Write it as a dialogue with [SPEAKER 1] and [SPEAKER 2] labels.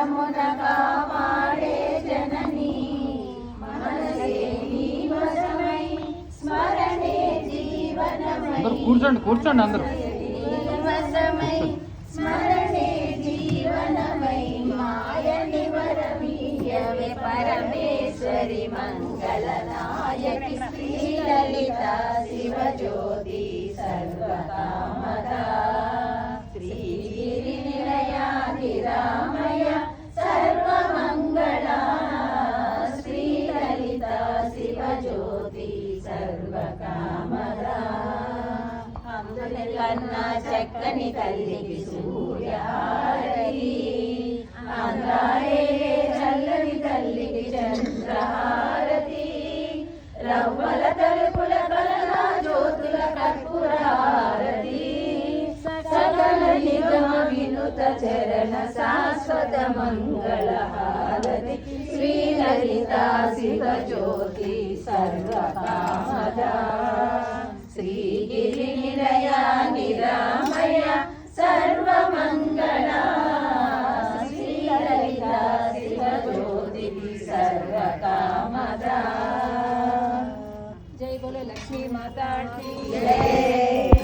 [SPEAKER 1] వరమున కాపాడే జననీ మనసే నీ వశమై స్మరణే జీవనమై
[SPEAKER 2] కూర్చోండి అందరూ
[SPEAKER 1] వశమై స్మరణే జీవనమై మాయని వరమీయవే పరమేశ్వరి మంగళనాయకి శ్రీలలిత శివజ్యోతి సర్వకామదా శ్రీగిరి నిలయాధిరామయ సర్వమంగళ శ్రీలలిత శివజ్యోతి సర్వకామదా కన్నా చక్కని తల్లికి సూర్యహారతి అందాయే చల్లని తల్లికి చంద్రహారతి రవ్వల తలుపుల కలన జ్యోతుల కర్పూరహారతి సకల నిగమ వినుత చరణ శాశ్వత మంగళ హారతి శ్రీలలిత శివజ్యోతి సర్వకామదా శ్రీగిరి నిలయా నిరామయ సర్వమంగళ శ్రీలలిత శివజ్యోతి సర్వకామదా జై బోలో లక్ష్మీ మాతా की जय।